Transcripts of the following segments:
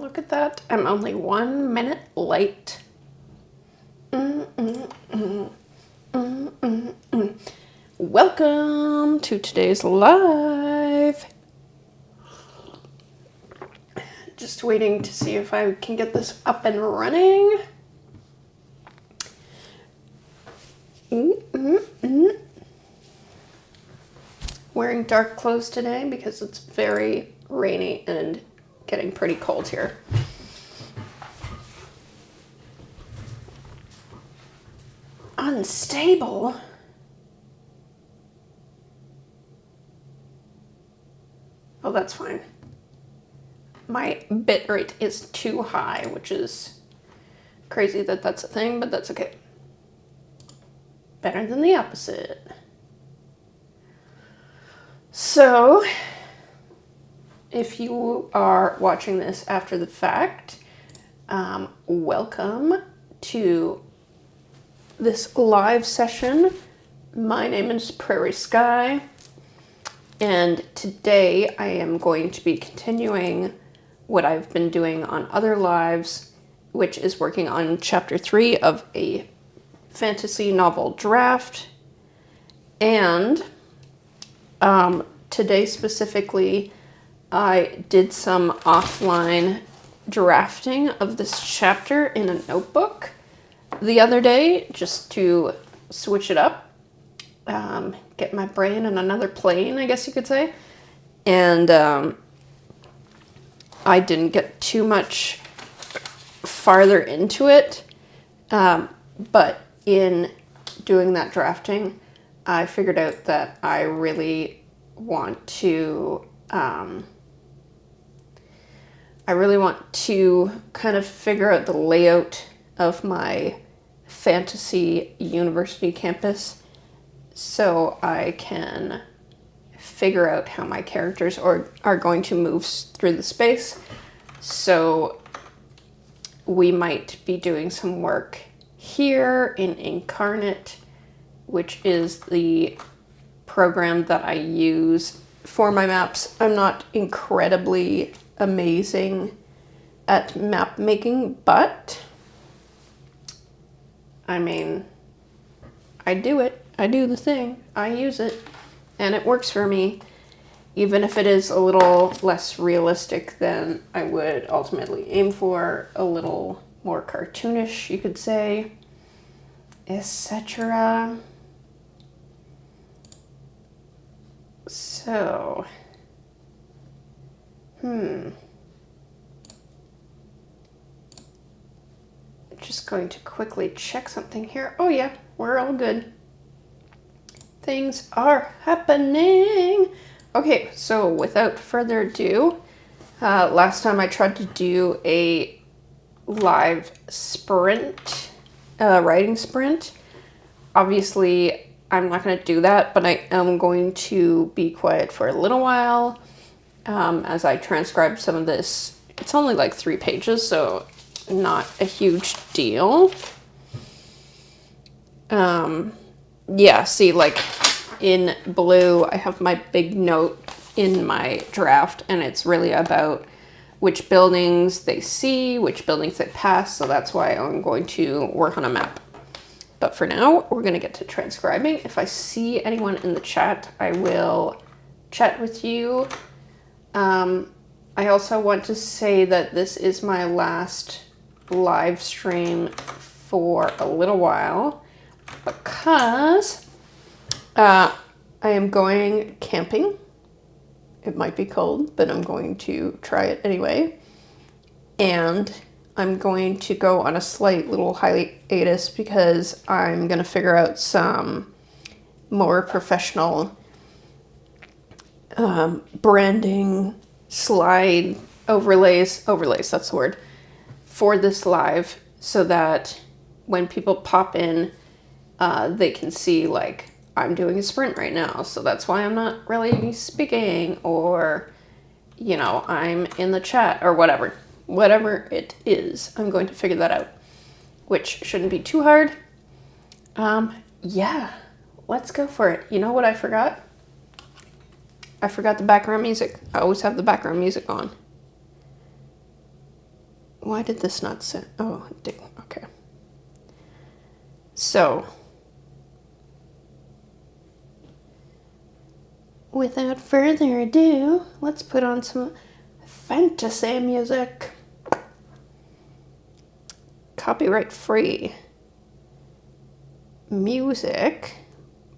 Look at that. I'm only 1 minute late. Welcome to today's live. Just waiting to see if I can get this up and running. Wearing dark clothes today because it's very rainy and getting pretty cold here. Unstable? Oh, that's fine. My bit rate is too high, which is crazy that that's a thing, but that's okay. Better than the opposite. So, if you are watching this after the fact, welcome to this live session. My name is Prairie Sky, and today I am going to be continuing what I've been doing on other lives, which is working on chapter 3 of a fantasy novel draft. And today specifically, I did some offline drafting of this chapter in a notebook the other day just to switch it up, get my brain in another plane, I guess you could say. And I didn't get too much farther into it, but in doing that drafting, I figured out that I really want to kind of figure out the layout of my fantasy university campus so I can figure out how my characters are going to move through the space. So we might be doing some work here in Incarnate, which is the program that I use for my maps. I'm not incredibly amazing at map making, but I mean, I do it. I do the thing. I use it, and it works for me, even if it is a little less realistic than I would ultimately aim for, a little more cartoonish, you could say, etc. So, just going to quickly check something here. Oh yeah, we're all good. Things are happening. Okay, so without further ado, last time I tried to do a live sprint, writing sprint. Obviously, I'm not going to do that, but I am going to be quiet for a little while as I transcribe some of this. It's only like 3 pages, so not a huge deal. Yeah, see, like in blue, I have my big note in my draft, and it's really about which buildings they see, which buildings they pass, so that's why I'm going to work on a map. But for now, we're going to get to transcribing. If I see anyone in the chat, I will chat with you. I also want to say that this is my last live stream for a little while because I am going camping. It might be cold, but I'm going to try it anyway. And I'm going to go on a slight little hiatus because I'm going to figure out some more professional branding, slide overlays, that's the word, for this live so that when people pop in, they can see like I'm doing a sprint right now. So that's why I'm not really speaking, or, you know, I'm in the chat or whatever. Whatever it is, I'm going to figure that out, which shouldn't be too hard. Yeah, let's go for it. You know what I forgot? I forgot the background music. I always have the background music on. Why did this not say? Oh, okay. So, without further ado, let's put on some fantasy music. Copyright free music,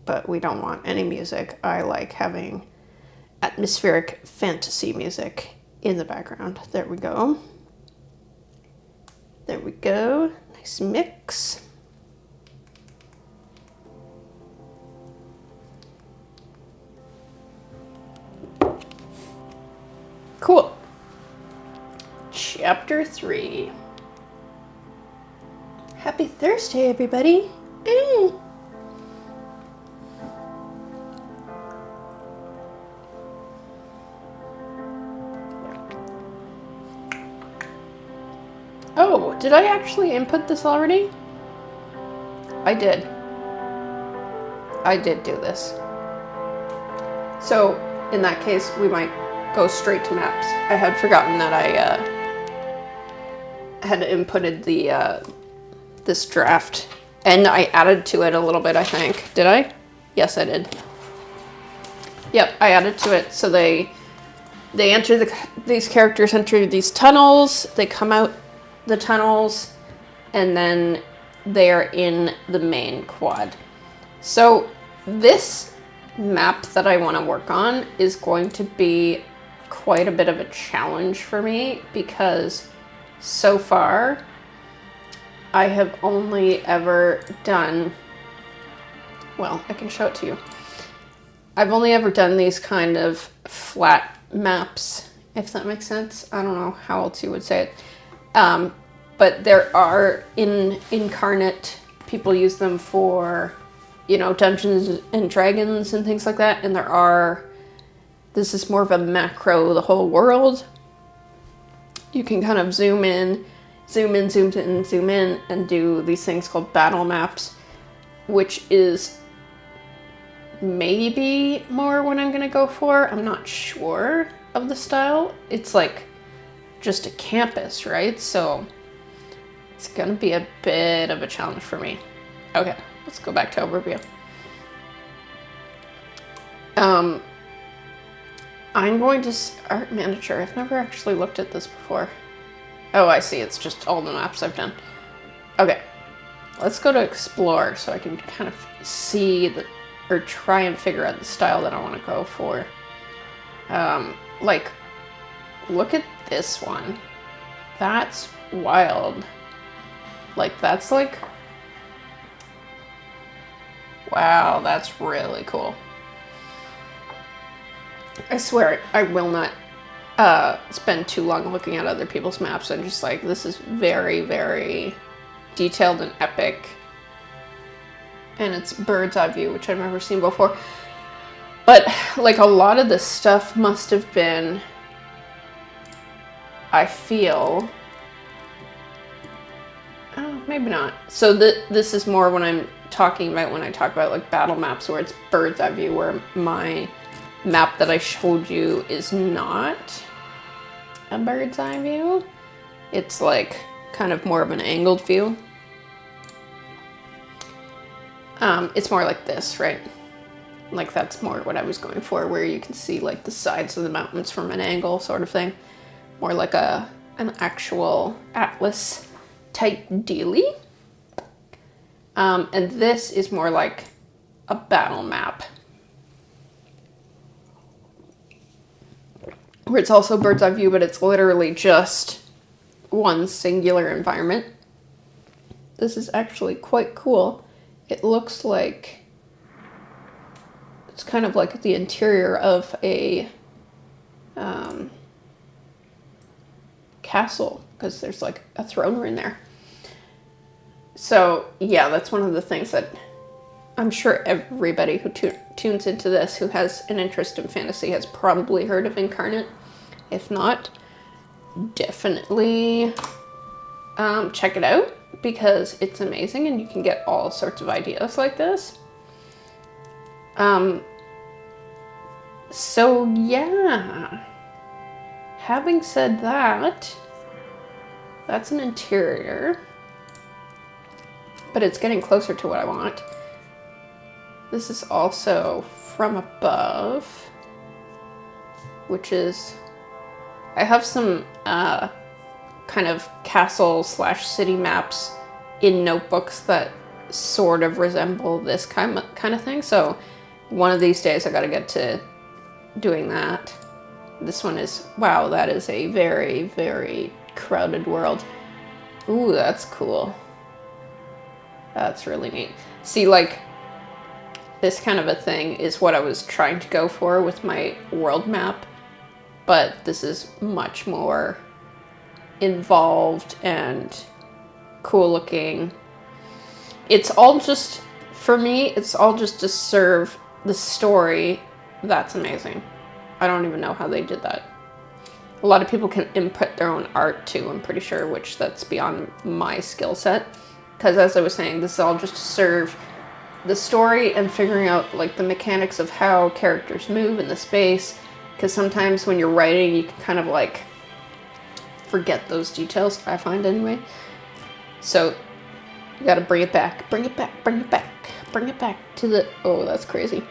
but we don't want any music. I like having atmospheric fantasy music in the background. There we go. There we go. Nice mix. Cool. Chapter 3. Happy Thursday, everybody. Oh, did I actually input this already? I did. I did do this. So, in that case, we might go straight to maps. I had forgotten that I had inputted the this draft, and I added to it a little bit, I think. Did I? Yes, I did. Yep, I added to it. So they enter these characters enter these tunnels. They come out the tunnels, and then they are in the main quad. So this map that I want to work on is going to be quite a bit of a challenge for me, because so far I have only ever done, well, I can show it to you. I've only ever done these kind of flat maps, if that makes sense. I don't know how else you would say it. But there are, in Incarnate, people use them for, you know, Dungeons and Dragons and things like that. And this is more of a macro, the whole world. You can kind of zoom in, zoom in, and do these things called battle maps, which is maybe more what I'm gonna go for. I'm not sure of the style. It's like just a campus, right? So it's gonna be a bit of a challenge for me. Okay, let's go back to overview. I'm going to art manager. I've never actually looked at this before. Oh, I see. It's just all the maps I've done. Okay, let's go to explore so I can kind of see or try and figure out the style that I want to go for. Like, look at this one. That's wild. Like, that's like, wow, that's really cool. I swear I will not spend too long looking at other people's maps. I'm just like, this is very, very detailed and epic. And it's bird's eye view, which I've never seen before. But like, a lot of this stuff must have been, I feel, oh, maybe not. So this is more when I'm talking about, when I talk about like battle maps where it's bird's eye view, where my map that I showed you is not a bird's eye view. It's like kind of more of an angled view. It's more like this, right? Like, that's more what I was going for, where you can see like the sides of the mountains from an angle sort of thing. More like an actual atlas type dealy. And this is more like a battle map, where it's also bird's eye view, but it's literally just one singular environment. This is actually quite cool. It looks like it's kind of like the interior of a castle, because there's like a throne room in there. So yeah, that's one of the things that I'm sure everybody who tunes into this who has an interest in fantasy has probably heard of Incarnate. If not, definitely check it out, because it's amazing and you can get all sorts of ideas like this. So yeah, having said that, That's an interior, but it's getting closer to what I want. This is also from above, which is, I have some kind of castle slash city maps in notebooks that sort of resemble this kind of thing. So one of these days I gotta get to doing that. This one is, wow, that is a very, very crowded world. Ooh, that's cool. That's really neat. See, like, this kind of a thing is what I was trying to go for with my world map, but this is much more involved and cool looking. It's all just, for me, it's all just to serve the story. That's amazing. I don't even know how they did that. A lot of people can input their own art too, I'm pretty sure, which that's beyond my skill set. Because as I was saying, this is all just to serve the story and figuring out like the mechanics of how characters move in the space. Because sometimes when you're writing, you can kind of like forget those details, I find anyway. So you gotta bring it back, bring it back, bring it back, bring it back to the, oh, that's crazy.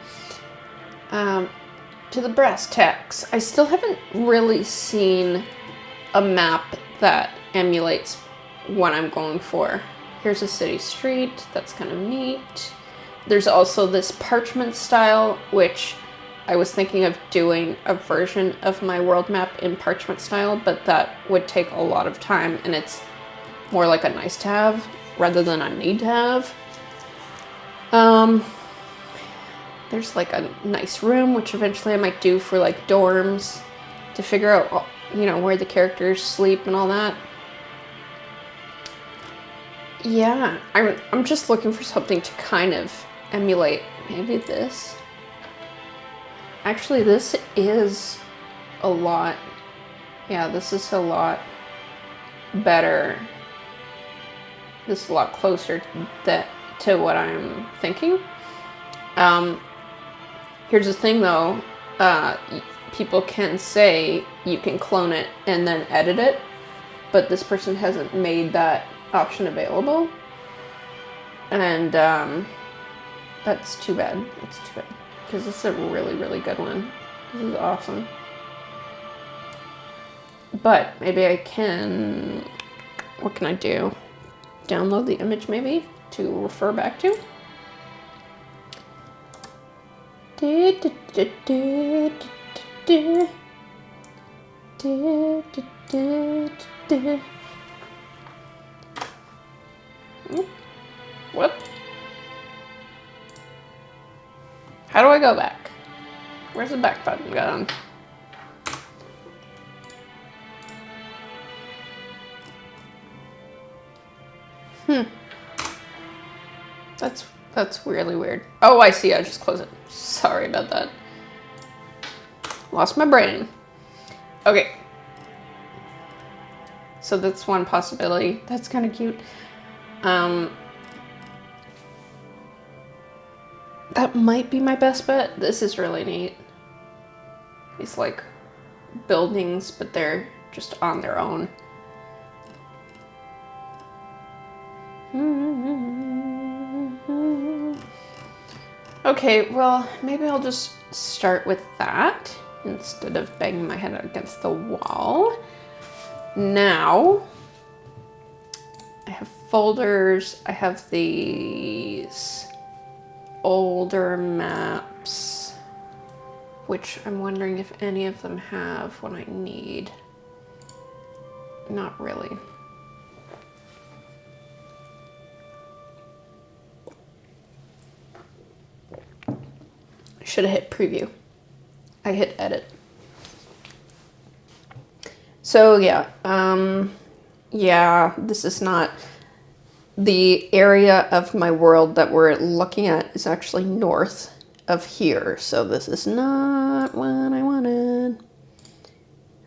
To the brass tacks. I still haven't really seen a map that emulates what I'm going for. Here's a city street, that's kind of neat. There's also this parchment style, which I was thinking of doing a version of my world map in parchment style, but that would take a lot of time, and it's more like a nice to have rather than a need to have. There's like a nice room, which eventually I might do for like dorms to figure out, you know, where the characters sleep and all that. Yeah, I'm just looking for something to kind of emulate. Maybe this. Actually, this is a lot. Yeah, this is a lot better. This is a lot closer to what I'm thinking. Here's the thing though, people can say you can clone it and then edit it, but this person hasn't made that option available. And that's too bad. It's too bad. Because this is a really, really good one. This is awesome. But maybe I can, what can I do? Download the image maybe to refer back to? Whoop. How do I go back? Where's the back button gone? That's really weird. Oh, I see. I just closed it. Sorry about that. Lost my brain. Okay. So that's one possibility. That's kind of cute. That might be my best bet. This is really neat. These like buildings, but they're just on their own. Okay, well, maybe I'll just start with that instead of banging my head against the wall. Now, I have folders. I have these older maps, which I'm wondering if any of them have what I need. Not really. Should have hit preview. I hit edit. So yeah, yeah, this is not the area of my world that we're looking at is actually north of here. So this is not what I wanted.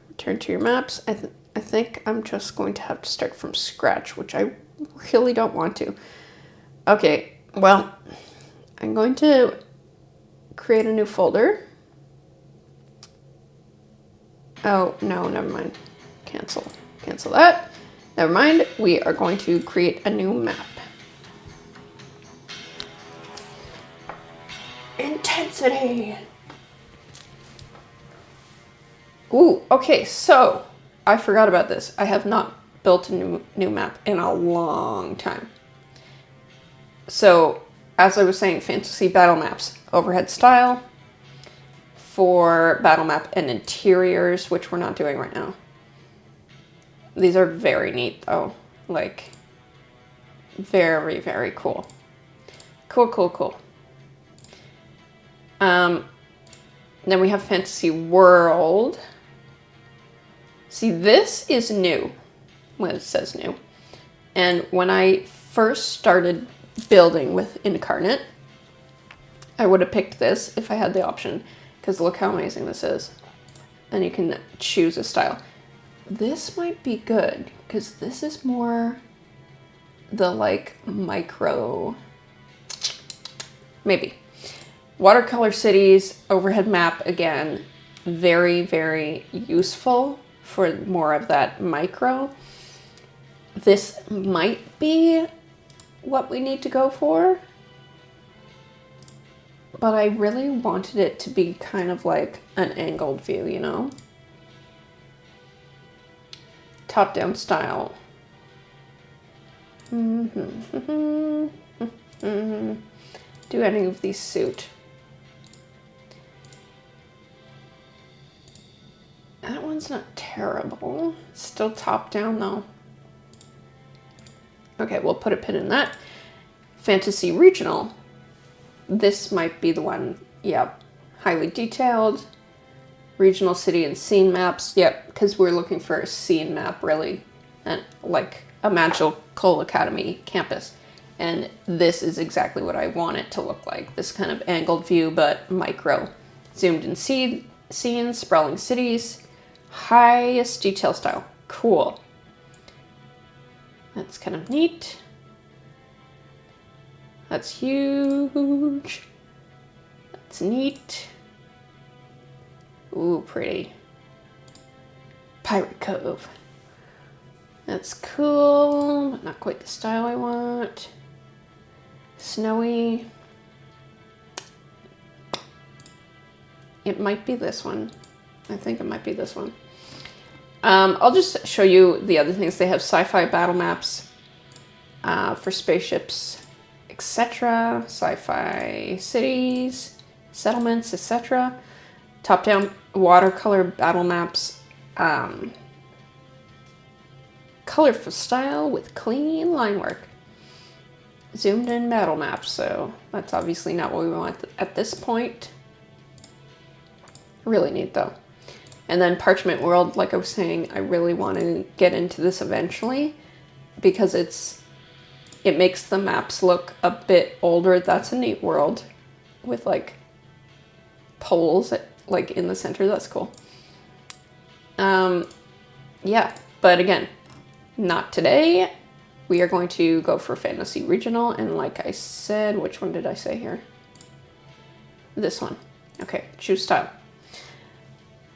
Return to your maps. I think I'm just going to have to start from scratch, which I really don't want to. Okay, well, I'm going to create a new folder. Oh, no, never mind. Cancel that. Never mind, we are going to create a new map. Intensity. Ooh, okay, so I forgot about this. I have not built a new map in a long time. So, as I was saying, fantasy battle maps, overhead style for battle map and interiors, which we're not doing right now. These are very neat though, like very, very cool. Cool. Then we have fantasy world. See, this is new. Well, it says new. And when I first started building with Incarnate, I would have picked this if I had the option, because look how amazing this is. And you can choose a style. This might be good, because this is more the like micro, maybe. Watercolor cities, overhead map again, very, very useful for more of that micro. This might be what we need to go for, but I really wanted it to be kind of like an angled view, you know? Top-down style. Do any of these suit? That one's not terrible. It's still top-down though. Okay, we'll put a pin in that. Fantasy regional. This might be the one. Yep. Highly detailed. Regional city and scene maps. Yep, because we're looking for a scene map, really. And like a Magical Academy campus. And this is exactly what I want it to look like. This kind of angled view, but micro. Zoomed in scenes, sprawling cities. Highest detail style. Cool. That's kind of neat. That's huge. That's neat. Ooh, pretty. Pirate Cove. That's cool, but not quite the style I want. Snowy. It might be this one. I think it might be this one. I'll just show you the other things. They have sci-fi battle maps for spaceships, etc. Sci-fi cities, settlements, etc. Top-down watercolor battle maps. Colorful style with clean line work. Zoomed in battle maps, so that's obviously not what we want at this point. Really neat though. And then Parchment World, like I was saying, I really want to get into this eventually because it makes the maps look a bit older. That's a neat world with like poles like in the center. That's cool. Yeah, but again, not today. We are going to go for Fantasy Regional, and like I said, which one did I say here? This one. Okay, choose style.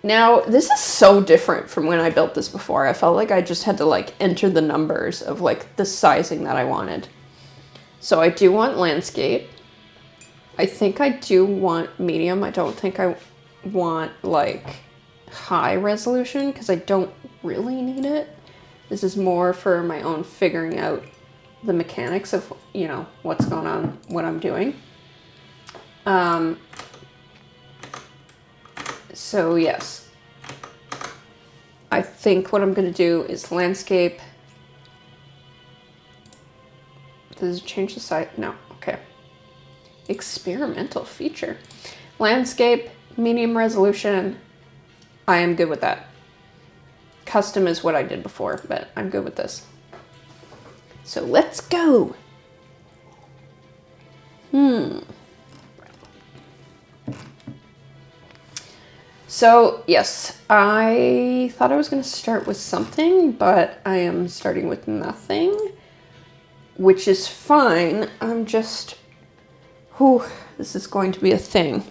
Now, this is so different from when I built this before. I felt like I just had to like enter the numbers of like the sizing that I wanted. So I do want landscape. I think I do want medium. I don't think I want like high resolution because I don't really need it. This is more for my own figuring out the mechanics of, you know, what's going on, what I'm doing. So yes, I think what I'm going to do is landscape. Does it change the size? No. Okay. Experimental feature. Landscape, medium resolution. I am good with that. Custom is what I did before, but I'm good with this. So let's go. So yes, I thought I was going to start with something, but I am starting with nothing, which is fine. I'm just, this is going to be a thing.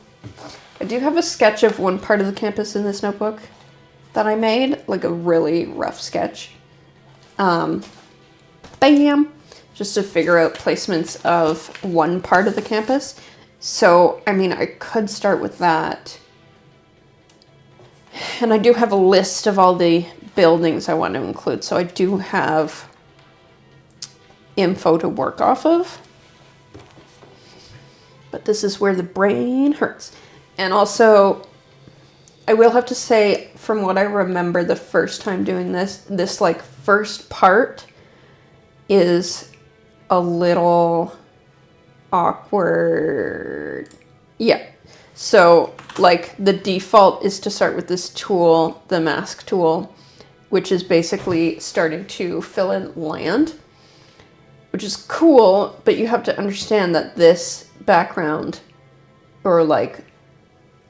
I do have a sketch of one part of the campus in this notebook that I made, like a really rough sketch. Bam! Just to figure out placements of one part of the campus. So, I mean, I could start with that. And I do have a list of all the buildings I want to include. So I do have info to work off of. But this is where the brain hurts. And also, I will have to say, from what I remember the first time doing this like first part is a little awkward. Yeah. So like the default is to start with this tool, the mask tool, which is basically starting to fill in land, which is cool, but you have to understand that this background, or like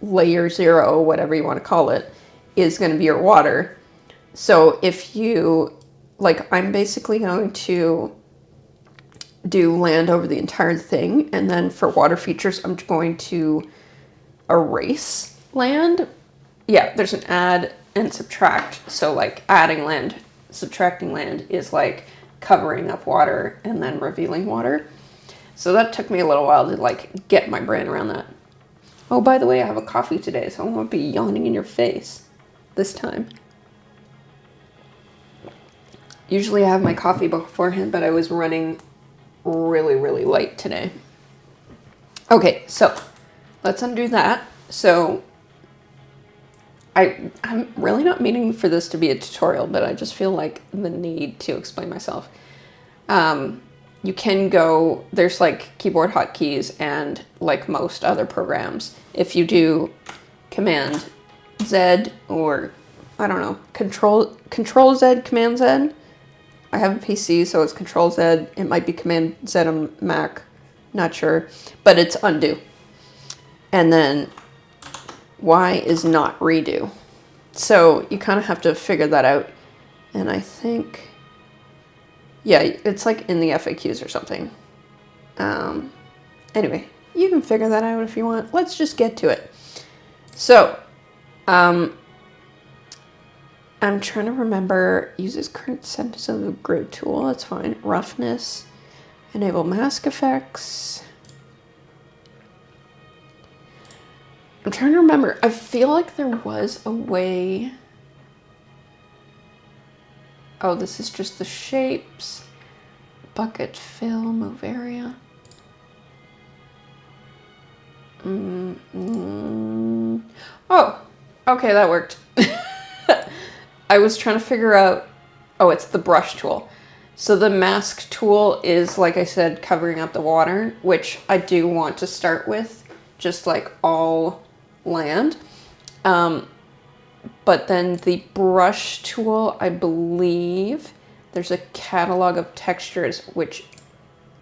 layer 0, whatever you want to call it, is going to be your water. So if you, like, I'm basically going to do land over the entire thing, and then for water features, I'm going to erase land. Yeah, there's an add and subtract. So like adding land, subtracting land is like covering up water and then revealing water. So that took me a little while to like get my brain around that. Oh, by the way, I have a coffee today, so I won't be yawning in your face this time. Usually I have my coffee beforehand, but I was running really, really late today. Okay, so let's undo that. So I'm really not meaning for this to be a tutorial, but I just feel like the need to explain myself. You can go, there's like keyboard hotkeys, and like most other programs, if you do Command Z, or I don't know, Control Z, Command Z. I have a PC, so it's Control Z. It might be Command Z on Mac, not sure, but it's undo. And then Y is not redo. So you kind of have to figure that out. And I think, yeah, it's like in the FAQs or something. Anyway, you can figure that out if you want. Let's just get to it. So, I'm trying to remember, uses current sentence of the grid tool. That's fine. Roughness, enable mask effects. I'm trying to remember. I feel like there was a way. Oh, this is just the shapes. Bucket, fill, move area. Oh, okay, that worked. I was trying to figure out, oh, it's the brush tool. So the mask tool is, like I said, covering up the water, which I do want to start with, just like all land. But then the brush tool, I believe there's a catalog of textures,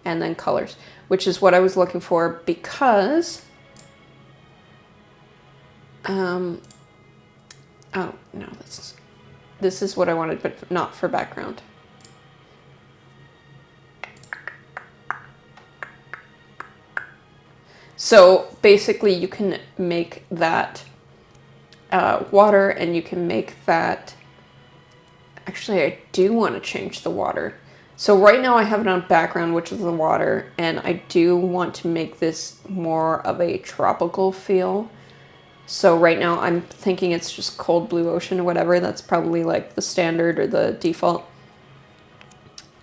and then colors, which is what I was looking for, because, oh, no, this is what I wanted, but not for background. So basically you can make that water, and you can make that, actually I do want to change the water. So right now I have it on background, which is the water, and I do want to make this more of a tropical feel. So right now I'm thinking it's just cold blue ocean or whatever. That's probably like the standard or the default.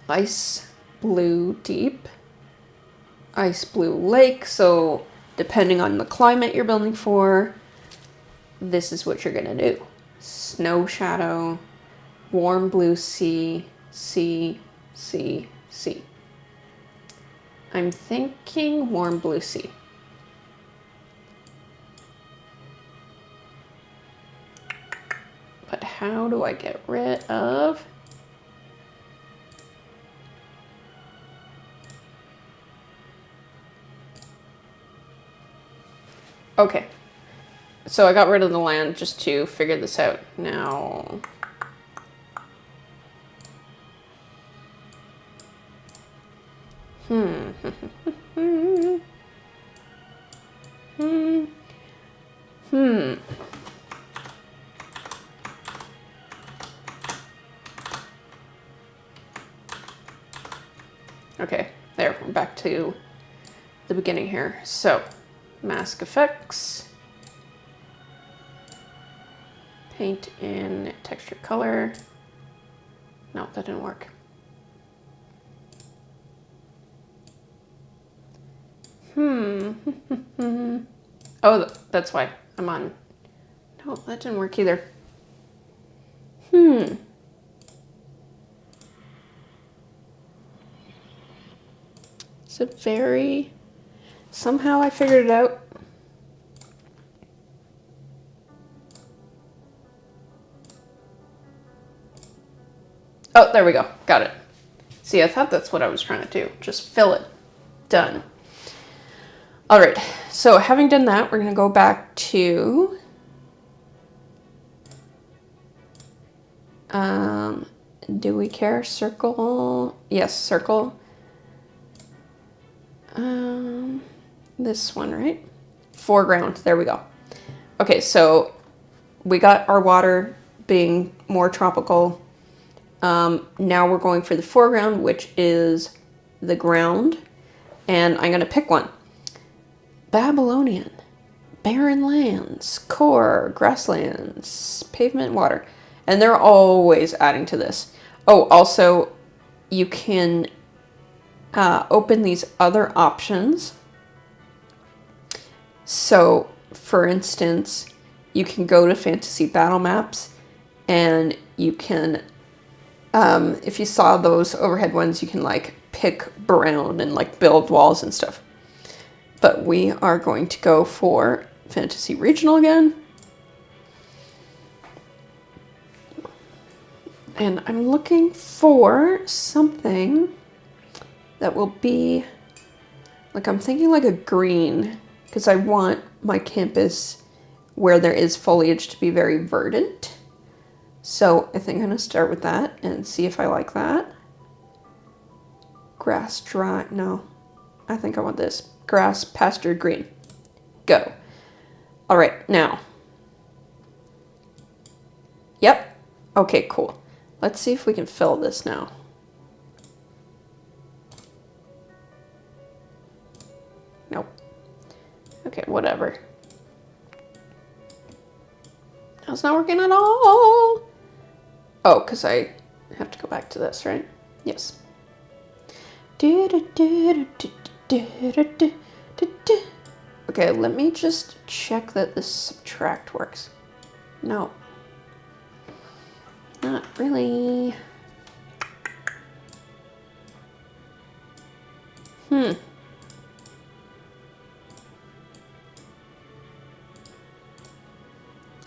Ice blue deep. Ice blue lake. So depending on the climate you're building for, this is what you're gonna do. Snow shadow, warm blue sea, sea, sea, sea. I'm thinking warm blue sea. But how do I get rid of? Okay. So I got rid of the land just to figure this out. Now, Okay, there, we're back to the beginning here. So, mask effects, paint in texture color. No, that didn't work. Oh, that's why I'm on. No, that didn't work either. It's a very... Somehow I figured it out. Oh, there we go. Got it. See, I thought that's what I was trying to do. Just fill it. Done. All right. So having done that, we're going to go back to... do we care? Circle? Yes, circle. This one, right? Foreground. There we go. Okay, so we got our water being more tropical. Now we're going for the foreground, which is the ground. And I'm going to pick one. Babylonian, barren lands, core, grasslands, pavement, water. And they're always adding to this. Oh, also, you can open these other options. So, for instance, you can go to Fantasy Battle Maps, and you can, if you saw those overhead ones, you can like pick brown and like build walls and stuff. But we are going to go for Fantasy Regional again. And I'm looking for something that will be, like, I'm thinking like a green, because I want my campus where there is foliage to be very verdant. So I think I'm going to start with that and see if I like that. Grass dry, no, I think I want this. Grass pastured green. Go. All right, now. Yep. Okay, cool. Let's see if we can fill this now. Nope. Okay, whatever. That's not working at all. Oh, because I have to go back to this, right? Yes. Okay, let me just check that this subtract works. No. Not really.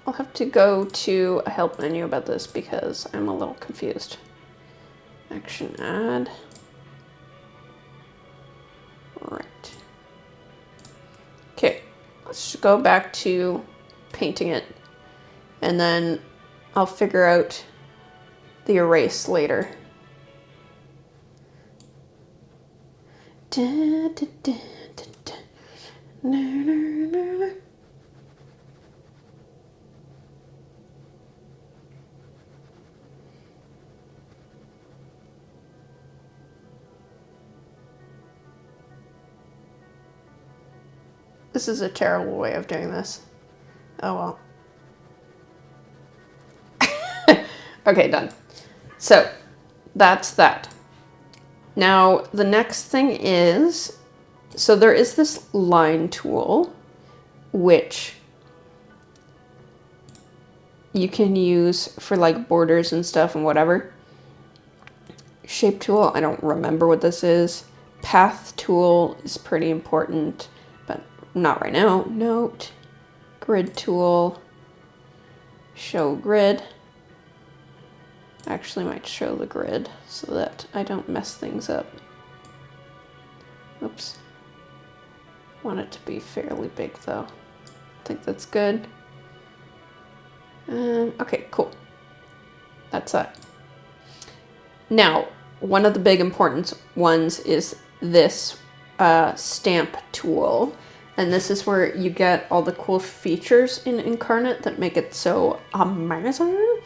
I'll have to go to a help menu about this because I'm a little confused. Action add. Right. Okay, let's just go back to painting it, and then I'll figure out the erase later. This is a terrible way of doing this. Oh well. Okay, done. So that's that. Now the next thing is, so there is this line tool, which you can use for like borders and stuff and whatever. Shape tool, I don't remember what this is. Path tool is pretty important, but not right now. Note, grid tool, show grid. Actually might show the grid so that I don't mess things up. Oops. Want it to be fairly big though. I think that's good. Okay, cool. That's that. Now, one of the big important ones is this stamp tool. And this is where you get all the cool features in Incarnate that make it so amazing.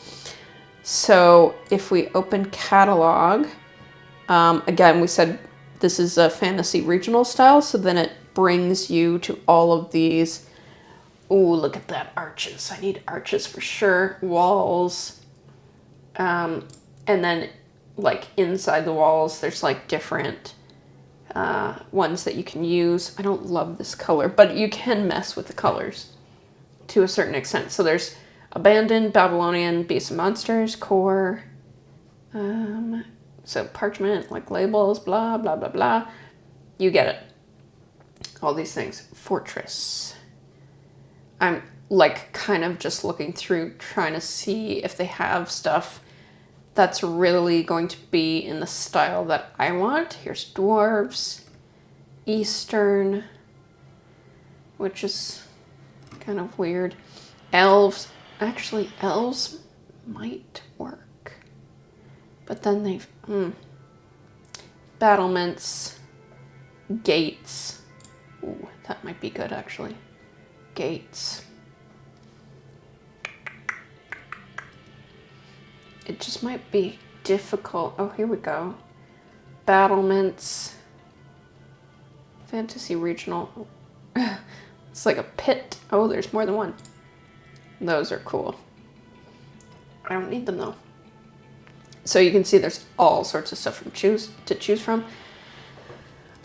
So if we open catalog, again, we said this is a fantasy regional style, so then it brings you to all of these. Ooh, look at that, arches. I need arches for sure. Walls. And then like inside the walls, there's like different ones that you can use. I don't love this color, but you can mess with the colors to a certain extent. So there's abandoned, Babylonian, beasts and monsters, core, so parchment, like labels, blah, blah, blah, blah. You get it. All these things. Fortress. I'm like kind of just looking through, trying to see if they have stuff that's really going to be in the style that I want. Here's dwarves, Eastern, which is kind of weird. Elves. Actually, elves might work. But then they've... Battlements. Gates. Ooh, that might be good, actually. Gates. It just might be difficult. Oh, here we go. Battlements. Fantasy regional. It's like a pit. Oh, there's more than one. Those are cool. I don't need them though. So you can see there's all sorts of stuff to choose from.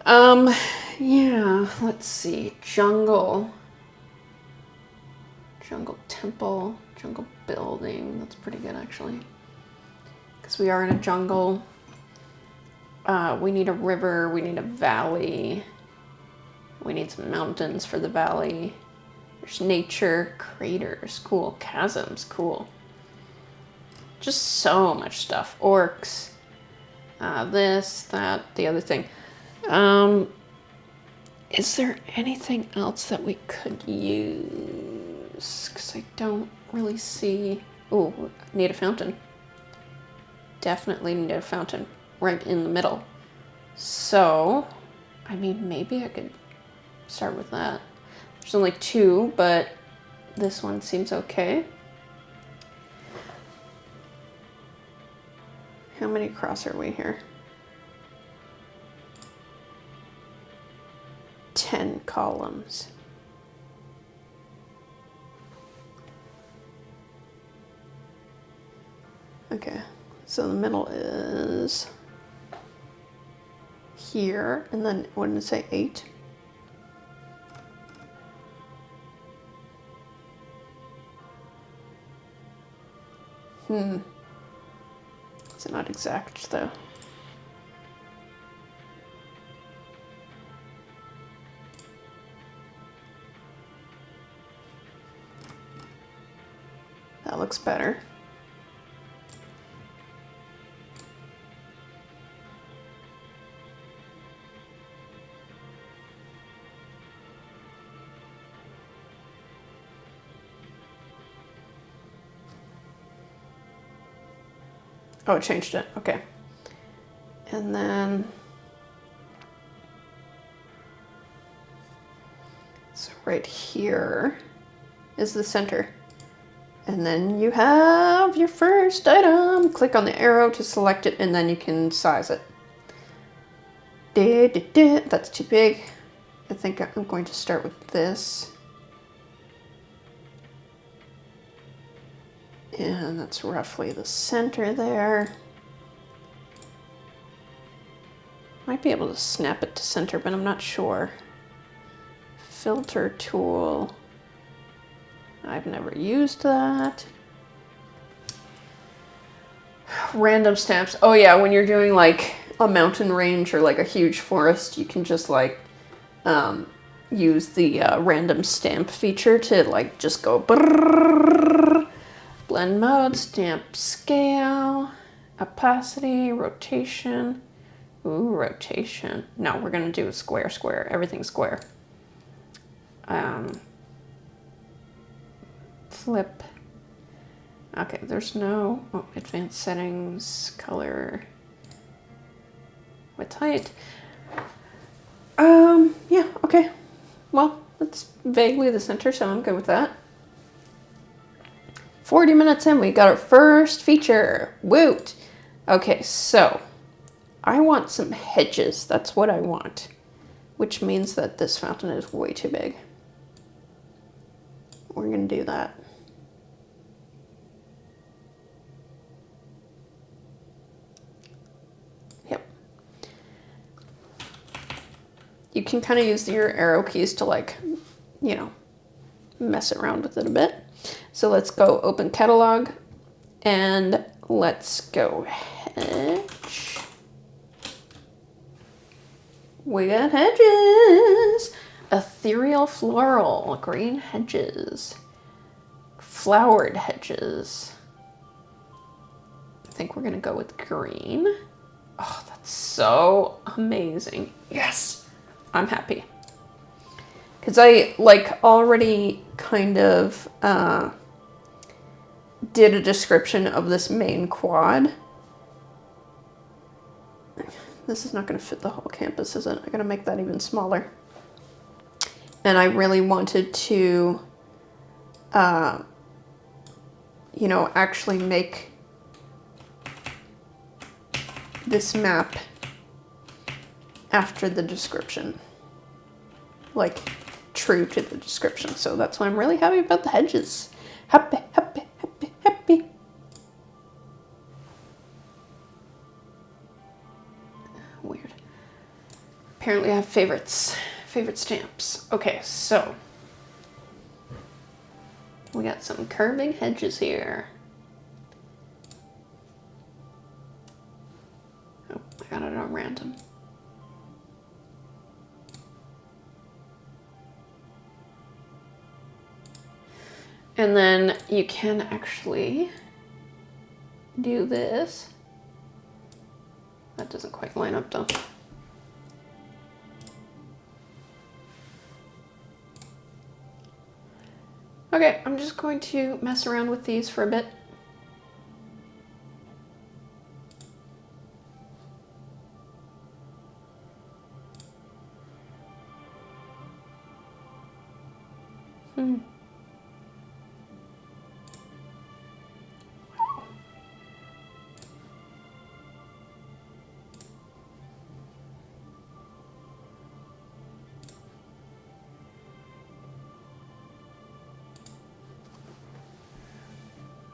Yeah, let's see. Jungle. Jungle temple. Jungle building. That's pretty good actually. Because we are in a jungle. We need a river. We need a valley. We need some mountains for the valley. There's nature, craters, cool. Chasms, cool. Just so much stuff. Orcs. This, that, the other thing. Is there anything else that we could use? Because I don't really see... Ooh, need a fountain. Definitely need a fountain right in the middle. So, I mean, maybe I could start with that. There's only 2, but this one seems okay. How many across are we here? 10 columns. Okay, so the middle is here, and then what did it say, 8? It's not exact though. That looks better. Oh, it changed it. Okay. And then... So right here is the center. And then you have your first item. Click on the arrow to select it, and then you can size it. That's too big. I think I'm going to start with this. And that's roughly the center there. Might be able to snap it to center, but I'm not sure. Filter tool. I've never used that. Random stamps. Oh yeah, when you're doing like a mountain range or like a huge forest, you can just like use the random stamp feature to like just go brrrr. Blend mode, stamp scale, opacity, rotation. Ooh, rotation. No, we're gonna do a square, square. Everything's square. Flip. Okay, there's no advanced settings, color, width, height. Yeah, okay. Well, that's vaguely the center, so I'm good with that. 40 minutes in, we got our first feature. Woot! Okay, so I want some hedges. That's what I want. Which means that this fountain is way too big. We're going to do that. Yep. You can kind of use your arrow keys to, like, you know, mess around with it a bit. So let's go open catalog and let's go hedge. We got hedges. Ethereal floral, green hedges, flowered hedges. I think we're gonna go with green. Oh, that's so amazing. Yes, I'm happy. Because I like already kind of did a description of this main quad. This is not gonna fit the whole campus, is it? I gotta make that even smaller. And I really wanted to, you know, actually make this map after the description. Like, true to the description. So that's why I'm really happy about the hedges. Happy, happy, happy, happy. Weird. Apparently I have favorites. Favorite stamps. Okay, so we got some curving hedges here. Oh, I got it on random. And then you can actually do this. That doesn't quite line up though. Okay, I'm just going to mess around with these for a bit.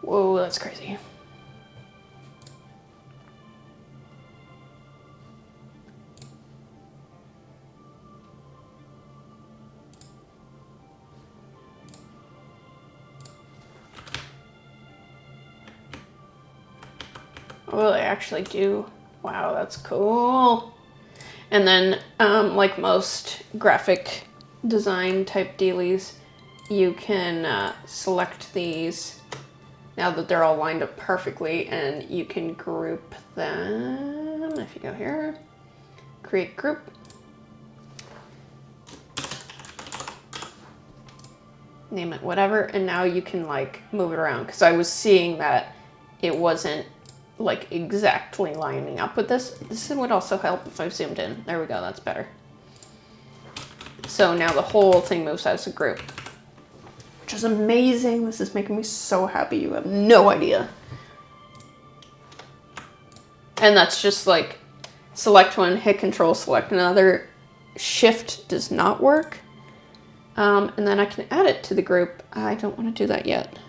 Whoa, that's crazy. Oh, they actually do. Wow, that's cool. And then, like most graphic design type dealies, you can select these now that they're all lined up perfectly, and you can group them. If you go here, create group. Name it whatever, and now you can like move it around, because I was seeing that it wasn't like exactly lining up with this. This would also help if I zoomed in. There we go, that's better. So now the whole thing moves as a group, which is amazing. This is making me so happy. You have no idea. And that's just like select one, hit control, select another. Shift does not work. And then I can add it to the group. I don't want to do that yet,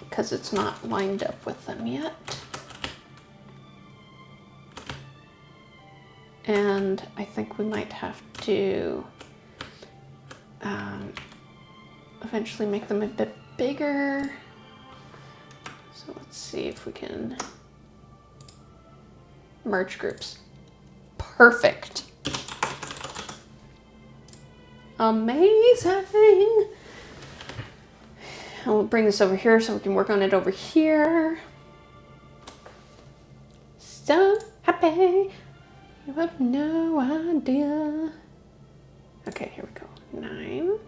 because it's not lined up with them yet. And I think we might have to eventually make them a bit bigger. So let's see if we can merge groups. Perfect. Amazing. I'll bring this over here so we can work on it over here. So happy. You have no idea. Okay, here we go. 9.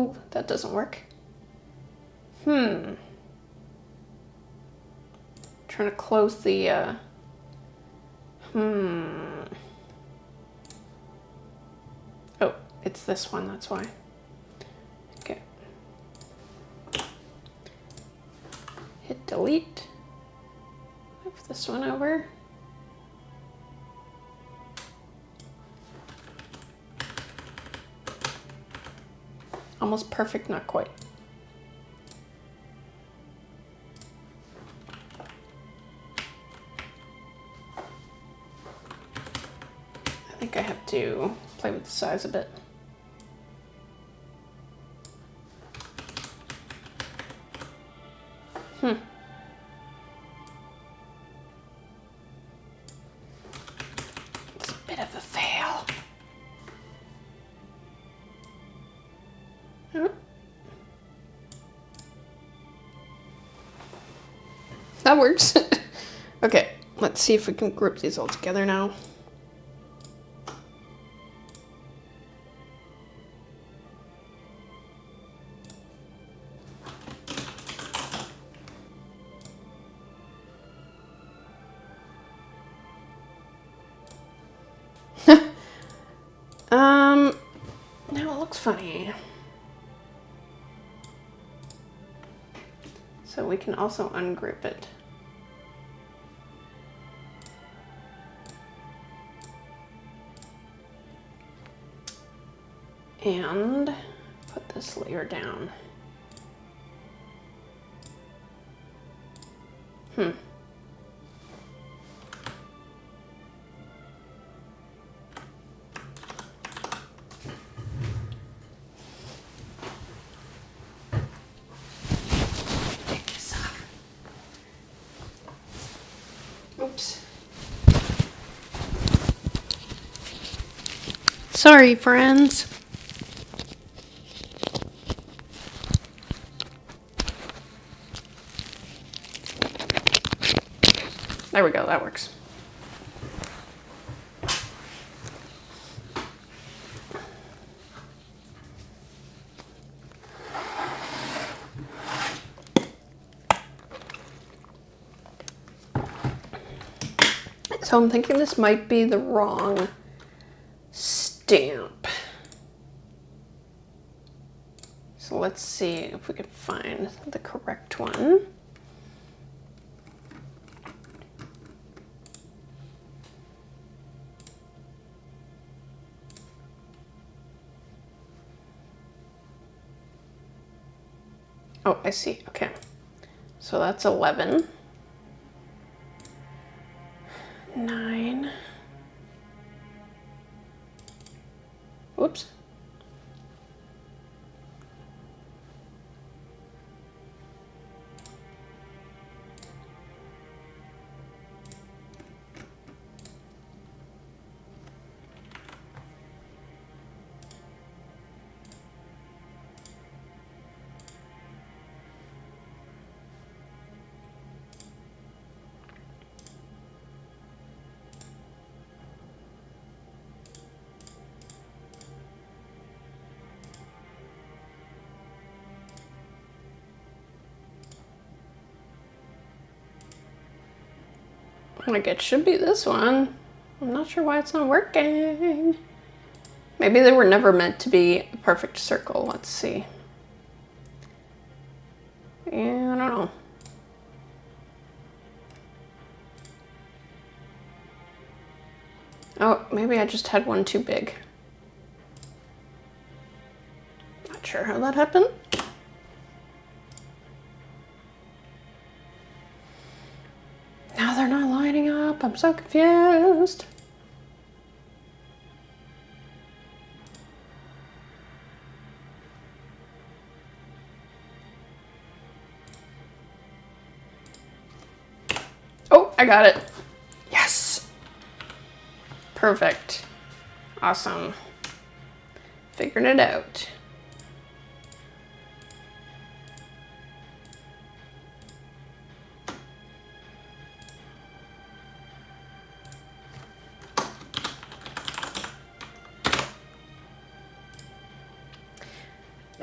Oh, that doesn't work. Trying to close the, Oh, it's this one, that's why. Okay. Hit delete. Move this one over. Almost perfect, not quite. I think I have to play with the size a bit. It's a bit of a fail. That works. Okay, let's see if we can group these all together now. Now it looks funny. So we can also ungroup it. And put this layer down. Take this off. Oops. Sorry, friends. There we go, that works. So I'm thinking this might be the wrong stamp. So let's see if we can find the correct one. Oh, I see. Okay. So that's 11. 9. Whoops. Like it should be this one. I'm not sure why it's not working. Maybe they were never meant to be a perfect circle. Let's see. Yeah, I don't know. Oh, maybe I just had one too big. Not sure how that happened. Now they're not lining up. I'm so confused. Oh, I got it. Yes. Perfect. Awesome. Figuring it out.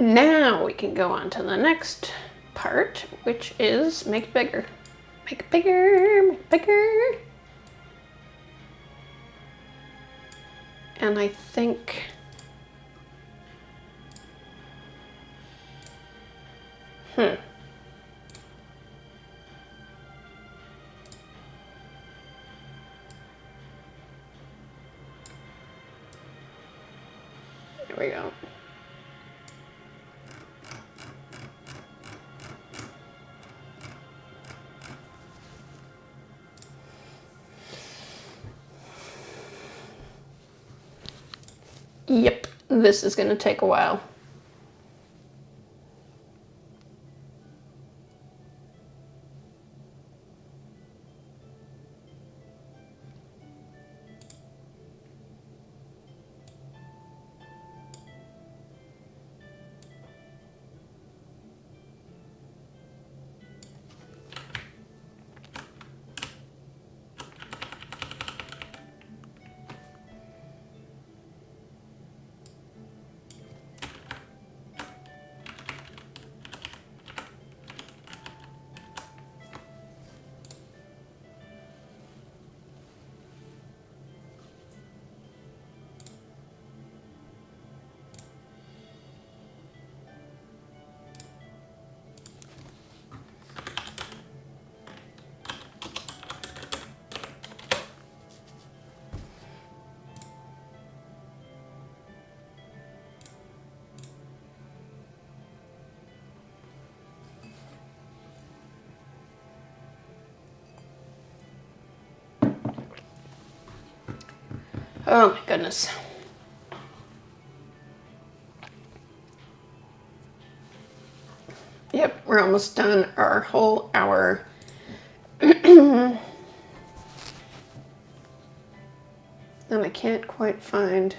Now we can go on to the next part, which is make it bigger. Make it bigger, make it bigger. And I think there we go. Yep, this is going to take a while. Oh my goodness. Yep, we're almost done our whole hour. And I can't quite find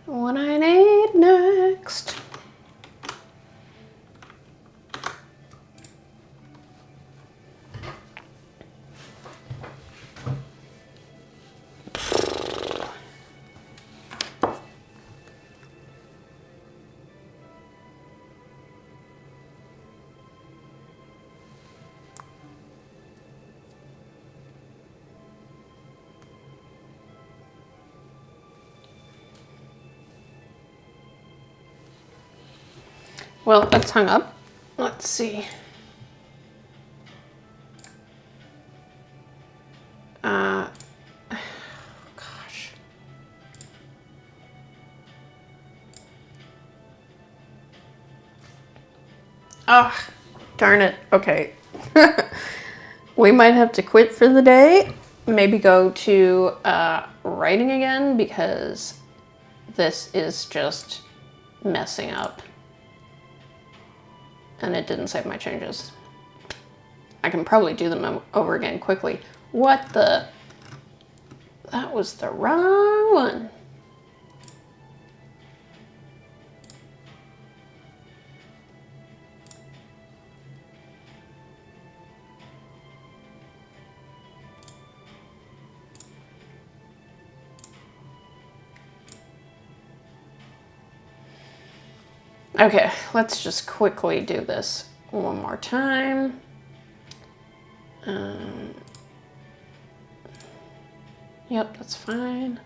what I need next. Well, that's hung up. Let's see. Gosh. Oh, darn it. Okay. We might have to quit for the day. Maybe go to writing again because this is just messing up. And it didn't save my changes. I can probably do them over again quickly. What the? That was the wrong one. Okay, let's just quickly do this one more time. Yep, that's fine.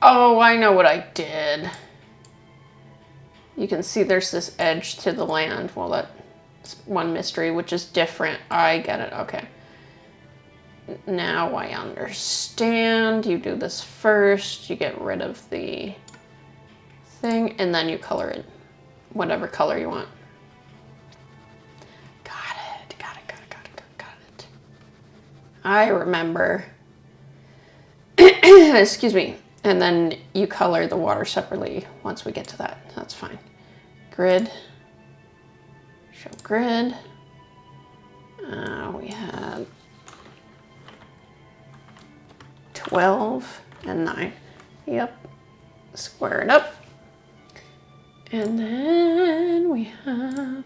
Oh, I know what I did. You can see there's this edge to the land. Well, that's one mystery, which is different. I get it. Okay. Now I understand. You do this first. You get rid of the thing, and then you color it whatever color you want. Got it. Got it. I remember. Excuse me. And then you color the water separately once we get to that. That's fine. Grid. Show grid. We had 12 and 9. Yep. Square it up. And then we have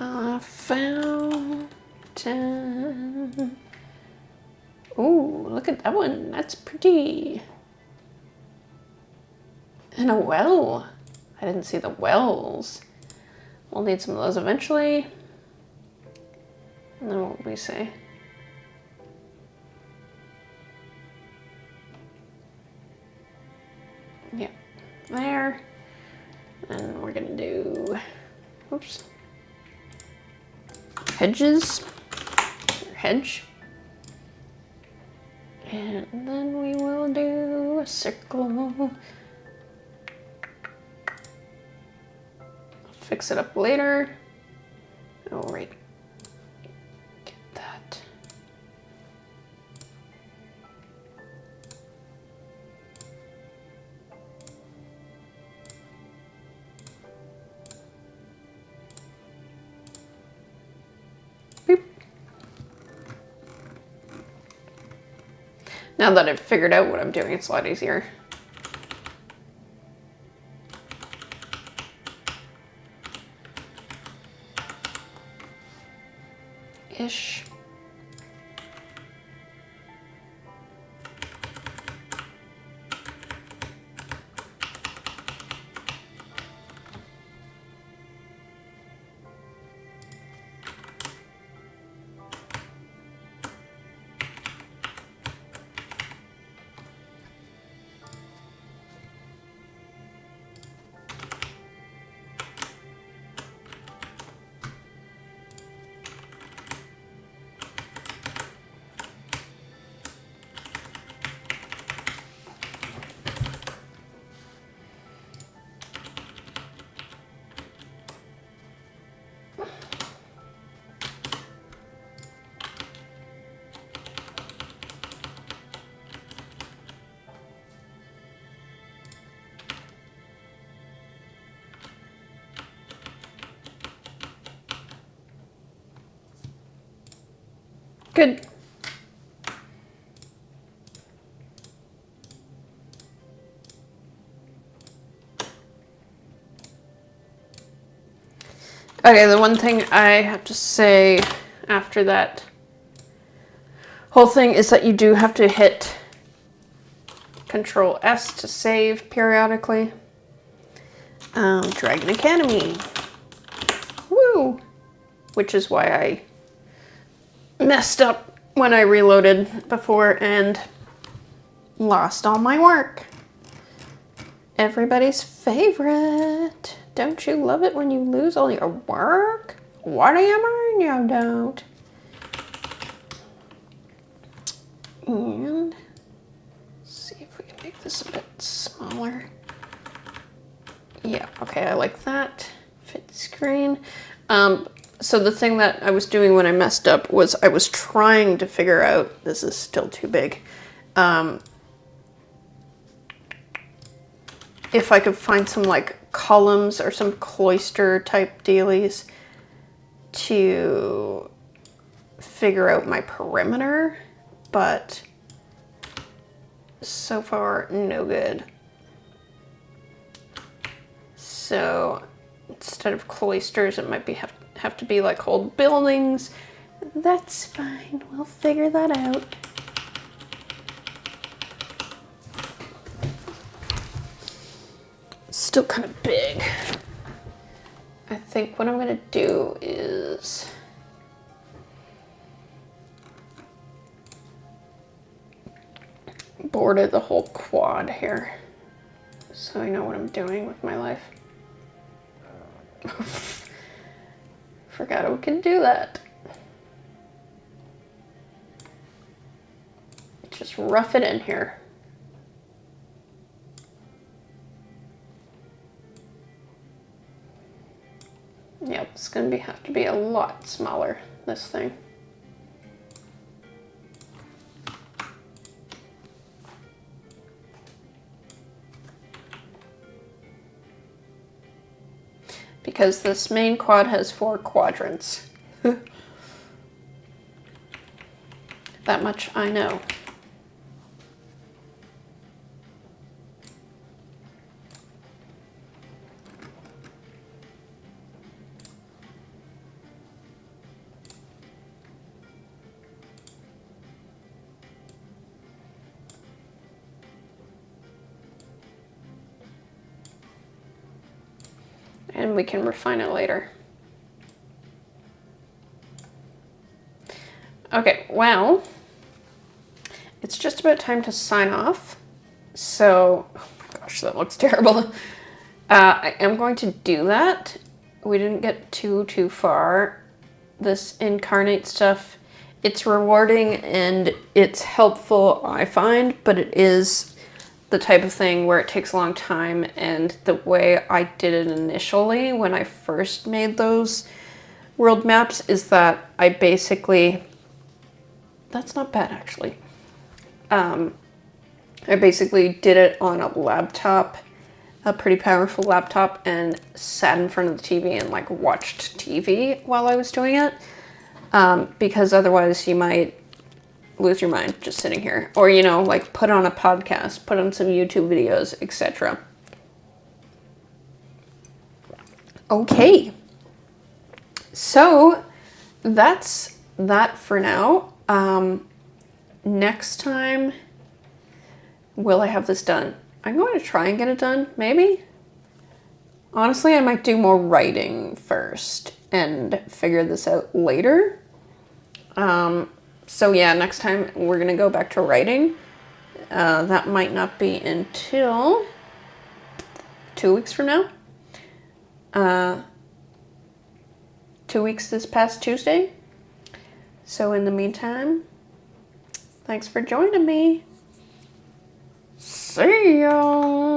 a fountain. Ooh, look at that one. That's pretty. And a well. I didn't see the wells. We'll need some of those eventually. And then what will we say? Yeah, there. And we're gonna do, oops, hedges, or hedge. And then we will do a circle. I'll fix it up later. Oh, right. Get that. Boop. Now that I've figured out what I'm doing, it's a lot easier. Ish. Good. Okay, the one thing I have to say after that whole thing is that you do have to hit Control S to save periodically. Dragon Academy. Woo! Which is why I messed up when I reloaded before and lost all my work. Everybody's favorite. Don't you love it when you lose all your work? What do you mean you don't? And see if we can make this a bit smaller. Yeah, okay, I like that. Fit screen. So the thing that I was doing when I messed up was I was trying to figure out, this is still too big, if I could find some like columns or some cloister type dealies to figure out my perimeter, but so far no good. So instead of cloisters, it might be have to be like old buildings. That's fine, we'll figure that out. Still kind of big. I think what I'm gonna do is border the whole quad here, so I know what I'm doing with my life. Forgot we could do that. Just rough it in here. Yep, it's gonna have to be a lot smaller, this thing. Because this main quad has 4 quadrants. That much I know. and we can refine it later. Okay, well, it's just about time to sign off. So, oh my gosh, that looks terrible. I am going to do that. We didn't get too far. This incarnate stuff, it's rewarding and it's helpful, I find, but it is the type of thing where it takes a long time, and the way I did it initially when I first made those world maps is that I basically, that's not bad actually. I basically did it on a laptop, a pretty powerful laptop, and sat in front of the TV and like watched TV while I was doing it. Because otherwise you might lose your mind just sitting here. Or, you know, like put on a podcast, put on some YouTube videos, etc. Okay. So that's that for now. Next time, will I have this done? I'm going to try and get it done, maybe. Honestly, I might do more writing first and figure this out later. So yeah, next time we're going to go back to writing. That might not be until 2 weeks from now. 2 weeks this past Tuesday. So in the meantime, thanks for joining me. See ya!